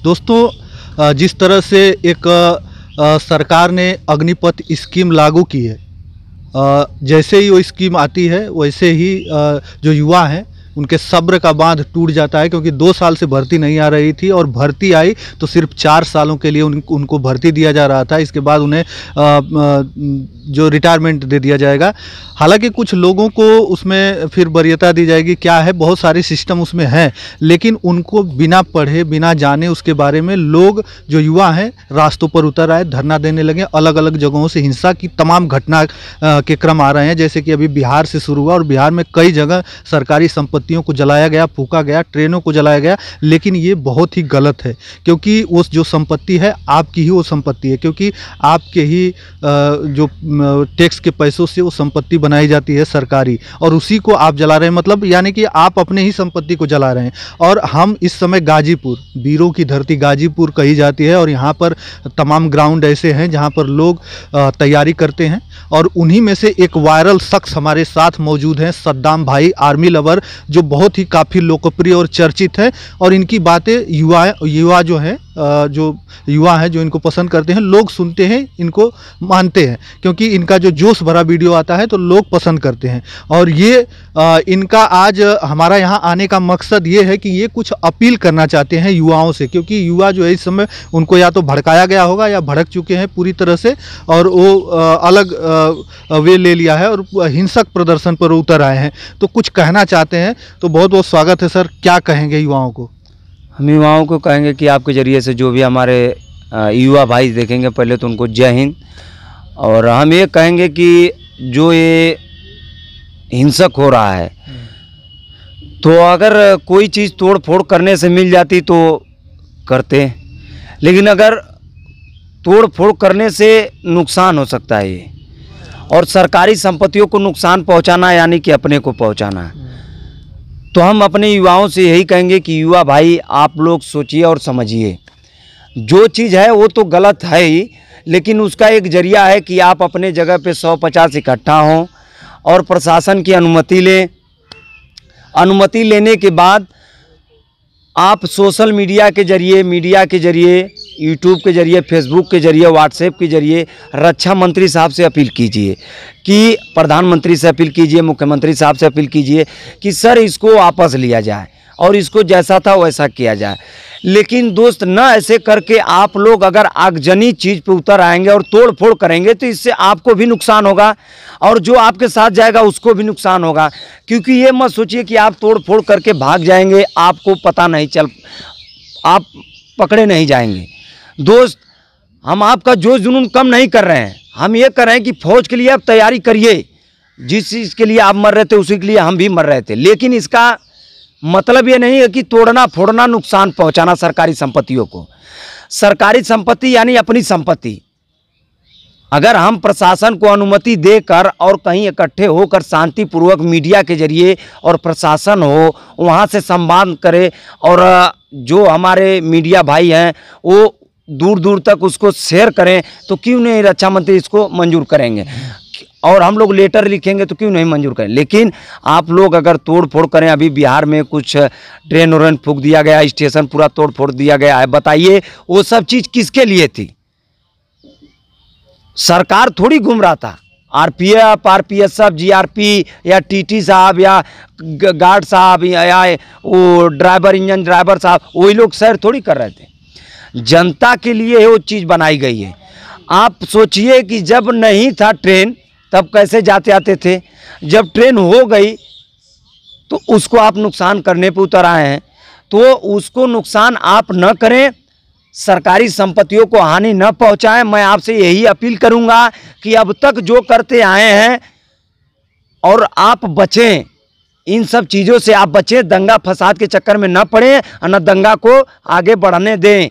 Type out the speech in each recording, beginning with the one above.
दोस्तों, जिस तरह से एक सरकार ने अग्निपथ स्कीम लागू की है, जैसे ही वो स्कीम आती है वैसे ही जो युवा हैं उनके सब्र का बांध टूट जाता है, क्योंकि 2 साल से भर्ती नहीं आ रही थी और भर्ती आई तो सिर्फ 4 सालों के लिए उनको भर्ती दिया जा रहा था। इसके बाद उन्हें जो रिटायरमेंट दे दिया जाएगा। हालांकि कुछ लोगों को उसमें फिर वरीयता दी जाएगी, क्या है, बहुत सारे सिस्टम उसमें हैं, लेकिन उनको बिना पढ़े बिना जाने उसके बारे में लोग जो युवा हैं रास्तों पर उतर आए, धरना देने लगे। अलग अलग जगहों से हिंसा की तमाम घटना के क्रम आ रहे हैं, जैसे कि अभी बिहार से शुरू हुआ और बिहार में कई जगह सरकारी संपत्तियों को जलाया गया, फूका गया, ट्रेनों को जलाया गया। लेकिन ये बहुत ही गलत है, क्योंकि वो जो संपत्ति है आपकी ही वो संपत्ति है, क्योंकि आपके ही जो टैक्स के पैसों से वो संपत्ति बनाई जाती है सरकारी, और उसी को आप जला रहे हैं। मतलब यानी कि आप अपने ही संपत्ति को जला रहे हैं। और हम इस समय गाजीपुर, वीरों की धरती गाजीपुर कही जाती है, और यहाँ पर तमाम ग्राउंड ऐसे हैं जहाँ पर लोग तैयारी करते हैं। और उन्हीं में से एक वायरल शख्स हमारे साथ मौजूद हैं, सद्दाम भाई आर्मी लवर, जो बहुत ही काफ़ी लोकप्रिय और चर्चित है। और इनकी बातें युवा जो हैं, जो युवा हैं जो इनको पसंद करते हैं, लोग सुनते हैं, इनको मानते हैं, क्योंकि इनका जो जोश भरा वीडियो आता है तो लोग पसंद करते हैं। और ये इनका आज हमारा यहाँ आने का मकसद ये है कि ये कुछ अपील करना चाहते हैं युवाओं से, क्योंकि युवा जो है इस समय उनको या तो भड़काया गया होगा या भड़क चुके हैं पूरी तरह से, और वो अलग वे ले लिया है और हिंसक प्रदर्शन पर उतर आए हैं। तो कुछ कहना चाहते हैं, तो बहुत बहुत स्वागत है सर। क्या कहेंगे युवाओं को? हम युवाओं को कहेंगे कि आपके ज़रिए से जो भी हमारे युवा भाई देखेंगे, पहले तो उनको जय हिंद। और हम ये कहेंगे कि जो ये हिंसक हो रहा है, तो अगर कोई चीज़ तोड़ फोड़ करने से मिल जाती तो करते, लेकिन अगर तोड़ फोड़ करने से नुकसान हो सकता है ये, और सरकारी संपत्तियों को नुकसान पहुंचाना यानी कि अपने को पहुंचाना। तो हम अपने युवाओं से यही कहेंगे कि युवा भाई आप लोग सोचिए और समझिए, जो चीज़ है वो तो गलत है ही, लेकिन उसका एक जरिया है कि आप अपने जगह पे 150 इकट्ठा हों और प्रशासन की अनुमति लें। अनुमति लेने के बाद आप सोशल मीडिया के जरिए, यूट्यूब के जरिए, फेसबुक के जरिए, व्हाट्सएप के जरिए रक्षा मंत्री साहब से अपील कीजिए, कि प्रधानमंत्री से अपील कीजिए, मुख्यमंत्री साहब से अपील कीजिए कि सर इसको वापस लिया जाए और इसको जैसा था वैसा किया जाए। लेकिन दोस्त, ना ऐसे करके आप लोग अगर आगजनी चीज़ पे उतर आएंगे और तोड़ फोड़ करेंगे तो इससे आपको भी नुकसान होगा और जो आपके साथ जाएगा उसको भी नुकसान होगा। क्योंकि ये मत सोचिए कि आप तोड़ फोड़ करके भाग जाएंगे, आपको पता नहीं चल, आप पकड़े नहीं जाएंगे। दोस्त, हम आपका जोश जुनून कम नहीं कर रहे हैं, हम ये कर रहे हैं कि फौज के लिए आप तैयारी करिए। जिस चीज़ के लिए आप मर रहे थे उसी के लिए हम भी मर रहे थे, लेकिन इसका मतलब ये नहीं है कि तोड़ना फोड़ना, नुकसान पहुंचाना सरकारी संपत्तियों को। सरकारी संपत्ति यानी अपनी संपत्ति, अगर हम प्रशासन को अनुमति देकर और कहीं इकट्ठे होकर शांतिपूर्वक मीडिया के जरिए और प्रशासन हो वहाँ से संवाद करें, और जो हमारे मीडिया भाई हैं वो दूर दूर तक उसको शेयर करें, तो क्यों नहीं रक्षा मंत्री इसको मंजूर करेंगे, और हम लोग लेटर लिखेंगे तो क्यों नहीं मंजूर करें। लेकिन आप लोग अगर तोड़ फोड़ करें, अभी बिहार में कुछ ट्रेन व्रेन फूंक दिया गया, स्टेशन पूरा तोड़ फोड़ दिया गया है, बताइए वो सब चीज़ किसके लिए थी? सरकार थोड़ी घूम रहा था, आरपीएफ साहब, जीआरपी या टीटी साहब या गार्ड साहब या वो ड्राइवर, इंजन ड्राइवर साहब, वही लोग सैर थोड़ी कर रहे थे। जनता के लिए वो चीज़ बनाई गई है। आप सोचिए कि जब नहीं था ट्रेन तब कैसे जाते आते थे, जब ट्रेन हो गई तो उसको आप नुकसान करने पे उतर आए हैं, तो उसको नुकसान आप न करें, सरकारी संपत्तियों को हानि न पहुंचाएं। मैं आपसे यही अपील करूंगा कि अब तक जो करते आए हैं और आप बचें, इन सब चीज़ों से आप बचें, दंगा फसाद के चक्कर में न पड़ें और न दंगा को आगे बढ़ने दें।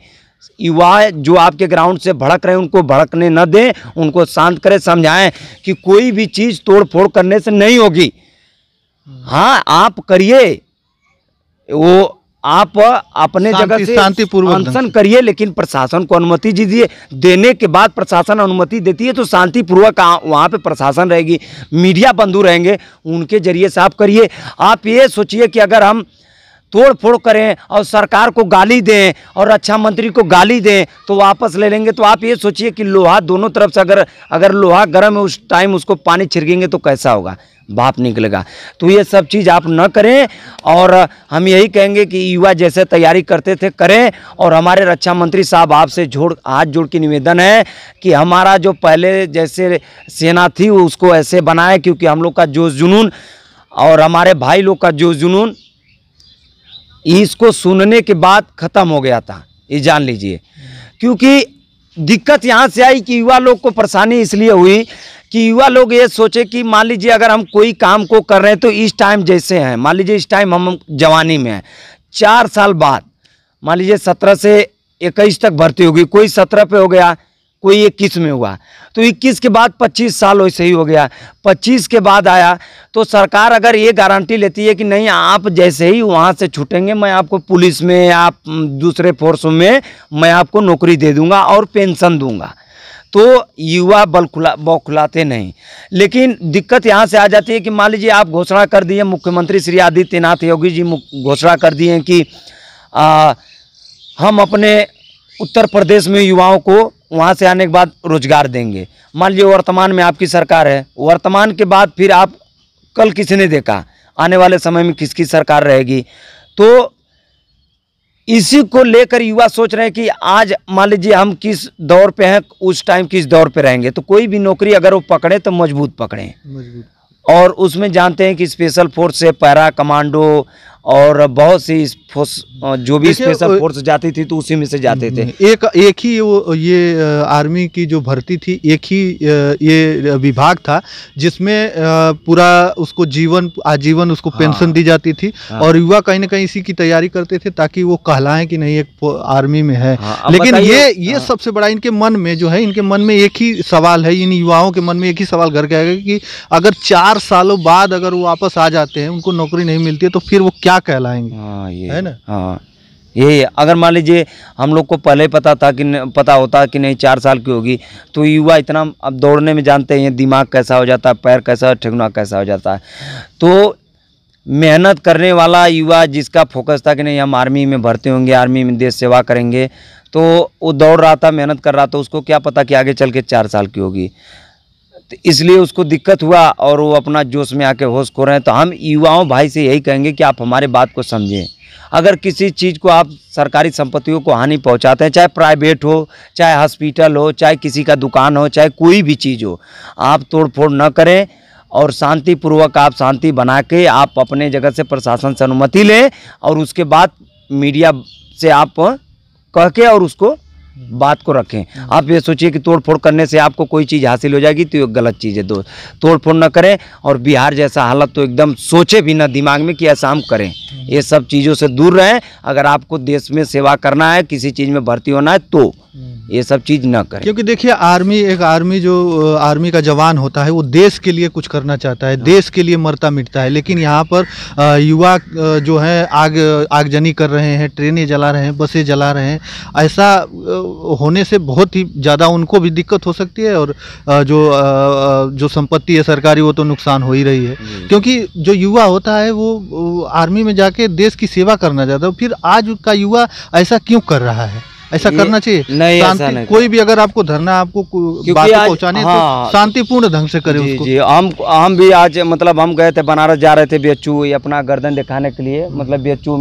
युवा जो आपके ग्राउंड से भड़क रहे हैं उनको भड़कने न दें, उनको शांत करें, समझाएं कि कोई भी चीज़ तोड़ फोड़ करने से नहीं होगी। हाँ, आप करिए, वो आप अपने जगह से शांतिपूर्वक अनशन करिए, लेकिन प्रशासन को अनुमति दीजिए। देने के बाद प्रशासन अनुमति देती है तो शांतिपूर्वक वहाँ पे प्रशासन रहेगी, मीडिया बंधु रहेंगे, उनके जरिए से आप करिए। आप ये सोचिए कि अगर हम तोड़ फोड़ करें और सरकार को गाली दें और रक्षा मंत्री को गाली दें तो वापस ले लेंगे। तो आप ये सोचिए कि लोहा दोनों तरफ से अगर लोहा गर्म है उस टाइम उसको पानी छिड़केंगे तो कैसा होगा, भाप निकलेगा। तो ये सब चीज़ आप न करें और हम यही कहेंगे कि युवा जैसे तैयारी करते थे करें। और हमारे रक्षा मंत्री साहब आपसे हाथ जोड़ के निवेदन है कि हमारा जो पहले जैसे सेना थी उसको ऐसे बनाए, क्योंकि हम लोग का जोश जुनून और हमारे भाई लोग का जोश जुनून इसको सुनने के बाद ख़त्म हो गया था, ये जान लीजिए। क्योंकि दिक्कत यहाँ से आई कि युवा लोग को परेशानी इसलिए हुई कि युवा लोग ये सोचे कि मान लीजिए अगर हम कोई काम को कर रहे हैं तो इस टाइम जैसे हैं, मान लीजिए इस टाइम हम जवानी में हैं, 4 साल बाद मान लीजिए 17 से 21 तक भर्ती होगी, कोई 17 पे हो गया, कोई 21 में हुआ, तो 21 के बाद 25 साल वैसे ही हो गया। 25 के बाद आया तो सरकार अगर ये गारंटी लेती है कि नहीं आप जैसे ही वहाँ से छूटेंगे मैं आपको पुलिस में आप दूसरे फोर्स में मैं आपको नौकरी दे दूँगा और पेंशन दूँगा, तो युवा बौखलाते नहीं। लेकिन दिक्कत यहाँ से आ जाती है कि मान लीजिए आप घोषणा कर दिए, मुख्यमंत्री श्री आदित्यनाथ योगी जी घोषणा कर दिए कि हम अपने उत्तर प्रदेश में युवाओं को वहाँ से आने के बाद रोजगार देंगे। मान लीजिए वर्तमान में आपकी सरकार है, वर्तमान के बाद फिर आप कल किसी ने देखा आने वाले समय में किसकी सरकार रहेगी। तो इसी को लेकर युवा सोच रहे हैं कि आज मान लीजिए हम किस दौर पे हैं, उस टाइम किस दौर पे रहेंगे। तो कोई भी नौकरी अगर वो पकड़े तो मजबूत पकड़ें, और उसमें जानते हैं कि स्पेशल फोर्स से पैरा कमांडो और बहुत सी फोर्स जो भी स्पेशल फोर्स जाती थी तो उसी में से जाते थे। एक ही वो ये आर्मी की जो भर्ती थी, एक ही ये विभाग था जिसमें पूरा उसको आजीवन उसको पेंशन दी जाती थी। और युवा कहीं ना कहीं इसी की तैयारी करते थे ताकि वो कहलाएं कि नहीं एक आर्मी में है। लेकिन ये सबसे बड़ा इनके मन में जो है, इनके मन में एक ही सवाल है, इन युवाओं के मन में एक ही सवाल घर के आएगा कि अगर 4 सालों बाद अगर वो वापस आ जाते हैं, उनको नौकरी नहीं मिलती है, तो फिर वो क्या कहलाएंगे। ये है ना। हाँ, यही अगर मान लीजिए हम लोग को पहले पता होता कि नहीं 4 साल की होगी, तो युवा इतना अब दौड़ने में जानते हैं दिमाग कैसा हो जाता है, पैर कैसा, ठेकुना कैसा हो जाता है। तो मेहनत करने वाला युवा जिसका फोकस था कि नहीं हम आर्मी में भर्ती होंगे, आर्मी में देश सेवा करेंगे, तो वो दौड़ रहा था, मेहनत कर रहा था, उसको क्या पता कि आगे चल के 4 साल की होगी। तो इसलिए उसको दिक्कत हुआ और वो अपना जोश में आके होश खो रहे हैं। तो हम युवाओं भाई से यही कहेंगे कि आप हमारे बात को समझें। अगर किसी चीज़ को आप सरकारी संपत्तियों को हानि पहुंचाते हैं, चाहे प्राइवेट हो, चाहे हॉस्पिटल हो, चाहे किसी का दुकान हो, चाहे कोई भी चीज़ हो, आप तोड़ फोड़ न करें और शांतिपूर्वक आप शांति बना के आप अपने जगह से प्रशासन से अनुमति लें और उसके बाद मीडिया से आप कह के और उसको बात को रखें। आप ये सोचिए कि तोड़ फोड़ करने से आपको कोई चीज़ हासिल हो जाएगी, तो ये गलत चीज़ है। दोस्त तोड़ फोड़ न करें, और बिहार जैसा हालत तो एकदम सोचे भी ना दिमाग में कि ऐसा हम करें। ये सब चीज़ों से दूर रहें। अगर आपको देश में सेवा करना है, किसी चीज़ में भर्ती होना है, तो ये सब चीज़ न करें। क्योंकि देखिए आर्मी का जवान होता है वो देश के लिए कुछ करना चाहता है, देश के लिए मरता मिटता है। लेकिन यहाँ पर युवा जो है आगजनी कर रहे हैं, ट्रेनें जला रहे हैं, बसें जला रहे हैं। ऐसा होने से बहुत ही ज़्यादा उनको भी दिक्कत हो सकती है, और जो संपत्ति है सरकारी वो तो नुकसान हो ही रही है। क्योंकि जो युवा होता है वो आर्मी में जाके देश की सेवा करना चाहता है। फिर आज का युवा ऐसा क्यों कर रहा है? ऐसा करना चाहिए नहीं, ऐसा नहीं। कोई भी अगर आपको धरना, आपको बात पहुंचाने, तो शांतिपूर्ण ढंग से करें उसको। जी, हम भी आज मतलब हम गए थे बनारस, जा रहे थे BHU ये अपना गर्दन दिखाने के लिए। मतलब BHU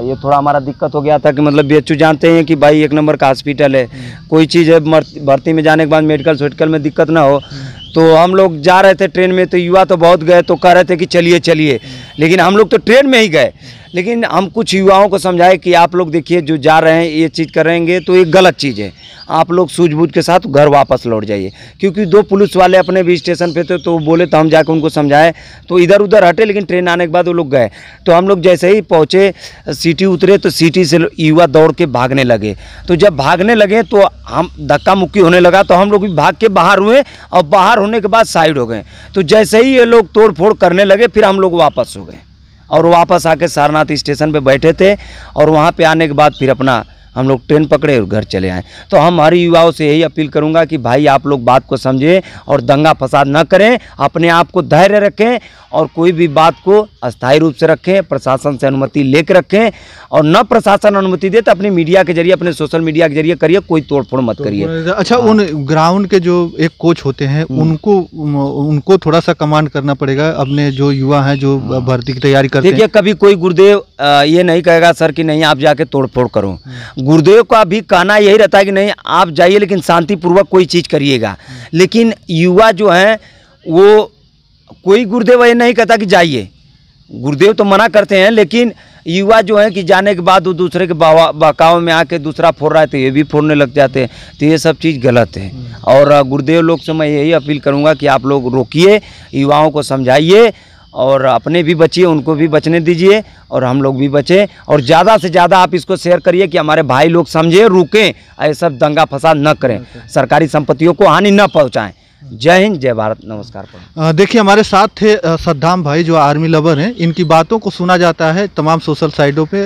ये थोड़ा हमारा दिक्कत हो गया था कि मतलब BHU जानते हैं कि भाई 1 नंबर का हॉस्पिटल है, कोई चीज़ है भर्ती में जाने के बाद मेडिकल में दिक्कत ना हो। तो हम लोग जा रहे थे ट्रेन में, तो युवा तो बहुत गए, तो कह रहे थे कि चलिए चलिए, लेकिन हम लोग तो ट्रेन में ही गए। लेकिन हम कुछ युवाओं को समझाए कि आप लोग देखिए जो जा रहे हैं ये चीज़ करेंगे तो ये गलत चीज़ है, आप लोग सूझबूझ के साथ घर वापस लौट जाइए। क्योंकि 2 पुलिस वाले अपने भी स्टेशन पे थे, तो बोले, तो हम जाकर उनको समझाए, तो इधर उधर हटे। लेकिन ट्रेन आने के बाद वो लोग गए। तो हम लोग जैसे ही पहुँचे, सिटी उतरे, तो सिटी से युवा दौड़ के भागने लगे। तो जब भागने लगे तो हम धक्का मुक्की होने लगा, तो हम लोग भी भाग के बाहर हुए, और बाहर होने के बाद साइड हो गए। तो जैसे ही ये लोग तोड़ फोड़ करने लगे, फिर हम लोग वापस हो गए, और वापस आके सारनाथ स्टेशन पे बैठे थे। और वहाँ पे आने के बाद फिर अपना हम लोग ट्रेन पकड़े और घर चले आए। तो हम हर युवाओं से यही अपील करूंगा कि भाई आप लोग बात को समझें और दंगा फसाद न करें, अपने आप को धैर्य रखें और कोई भी बात को अस्थायी रूप से रखें, प्रशासन से अनुमति लेकर रखें, और न प्रशासन अनुमति दे तो अपने मीडिया के जरिए, अपने सोशल मीडिया के जरिए करिए, कोई तोड़फोड़ मत करिए। अच्छा, उन ग्राउंड के जो एक कोच होते हैं उनको थोड़ा सा कमांड करना पड़ेगा, अपने जो युवा हैं जो भर्ती की तैयारी करते हैं। देखिए, कभी कोई गुरुदेव ये नहीं कहेगा सर कि नहीं आप जाके तोड़फोड़ करो। गुरुदेव का भी कहना यही रहता है कि नहीं आप जाइए लेकिन शांतिपूर्वक कोई चीज़ करिएगा। लेकिन युवा जो हैं वो, कोई गुरुदेव ये नहीं कहता कि जाइए, गुरुदेव तो मना करते हैं, लेकिन युवा जो है कि जाने के बाद वो दूसरे के बहकाव में आके दूसरा फोड़ रहा है तो ये भी फोड़ने लग जाते हैं, तो ये सब चीज़ गलत है। और गुरुदेव लोग से मैं यही अपील करूंगा कि आप लोग रोकिए, युवाओं को समझाइए और अपने भी बचिए, उनको भी बचने दीजिए और हम लोग भी बचें। और ज़्यादा से ज़्यादा आप इसको शेयर करिए कि हमारे भाई लोग समझे, रुकें, ऐसा दंगा फसाद न करें, सरकारी संपत्तियों को हानि न पहुँचाएँ। जय हिंद, जय भारत, नमस्कार। देखिए, हमारे साथ थे सद्दाम भाई जो आर्मी लवर हैं। इनकी बातों को सुना जाता है तमाम सोशल साइटों पे,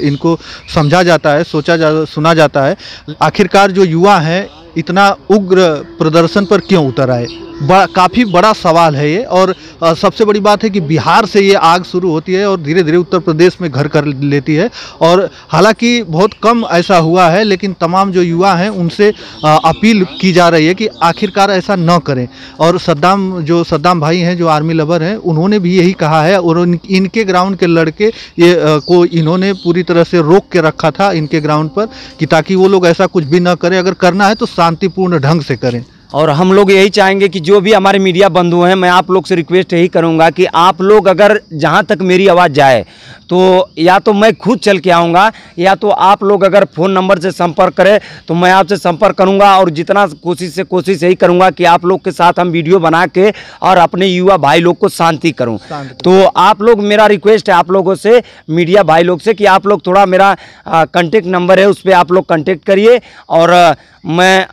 इनको समझा जाता है, सुना जाता है। आखिरकार जो युवा हैं इतना उग्र प्रदर्शन पर क्यों उतर आए, काफ़ी बड़ा सवाल है ये। और सबसे बड़ी बात है कि बिहार से ये आग शुरू होती है और धीरे धीरे उत्तर प्रदेश में घर कर लेती है। और हालांकि बहुत कम ऐसा हुआ है, लेकिन तमाम जो युवा हैं उनसे अपील की जा रही है कि आखिरकार ऐसा न करें। और सद्दाम भाई हैं जो आर्मी लवर हैं, उन्होंने भी यही कहा है। और इनके ग्राउंड के लड़के को इन्होंने पूरी तरह से रोक के रखा था इनके ग्राउंड पर, कि ताकि वो लोग ऐसा कुछ भी न करें, अगर करना है तो शांतिपूर्ण ढंग से करें। और हम लोग यही चाहेंगे कि जो भी हमारे मीडिया बंधु हैं, मैं आप लोग से रिक्वेस्ट यही करूंगा कि आप लोग अगर जहां तक मेरी आवाज़ जाए तो या तो मैं खुद चल के आऊँगा, या तो आप लोग अगर फ़ोन नंबर से संपर्क करें तो मैं आपसे संपर्क करूँगा। और जितना कोशिश यही करूँगा कि आप लोग के साथ हम वीडियो बना के और अपने युवा भाई लोग को शांति करूँ। तो आप लोग, मेरा रिक्वेस्ट है आप लोगों से, मीडिया भाई लोग से, कि आप लोग थोड़ा, मेरा कॉन्टेक्ट नंबर है उस पर आप लोग कॉन्टेक्ट करिए और मैं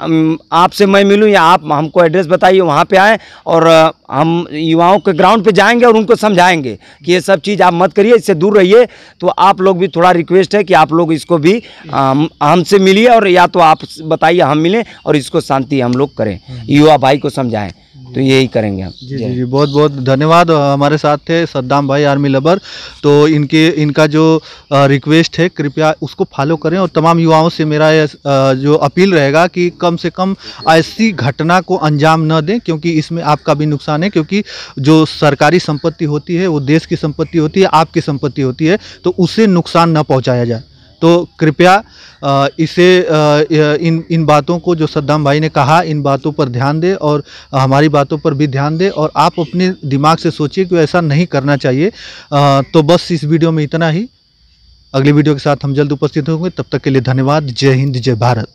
आपसे मिलूँ, या आप हमको एड्रेस बताइए, वहाँ पे आएँ और हम युवाओं के ग्राउंड पे जाएंगे और उनको समझाएंगे कि ये सब चीज़ आप मत करिए, इससे दूर रहिए। तो आप लोग भी, थोड़ा रिक्वेस्ट है कि आप लोग इसको भी हमसे मिलिए, और या तो आप बताइए हम मिलें और इसको शांति हम लोग करें, युवा भाई को समझाएं। तो यही करेंगे हम। जी, बहुत बहुत धन्यवाद। हमारे साथ थे सद्दाम भाई आर्मी लवर। तो इनका जो रिक्वेस्ट है कृपया उसको फॉलो करें। और तमाम युवाओं से मेरा जो अपील रहेगा कि कम से कम ऐसी घटना को अंजाम न दें, क्योंकि इसमें आपका भी नुकसान है। क्योंकि जो सरकारी संपत्ति होती है वो देश की संपत्ति होती है, आपकी संपत्ति होती है, तो उसे नुकसान न पहुँचाया जाए। तो कृपया इन बातों को जो सद्दाम भाई ने कहा, इन बातों पर ध्यान दें और हमारी बातों पर भी ध्यान दें। और आप अपने दिमाग से सोचिए कि ऐसा नहीं करना चाहिए। तो बस इस वीडियो में इतना ही। अगली वीडियो के साथ हम जल्द उपस्थित होंगे, तब तक के लिए धन्यवाद। जय हिंद, जय भारत।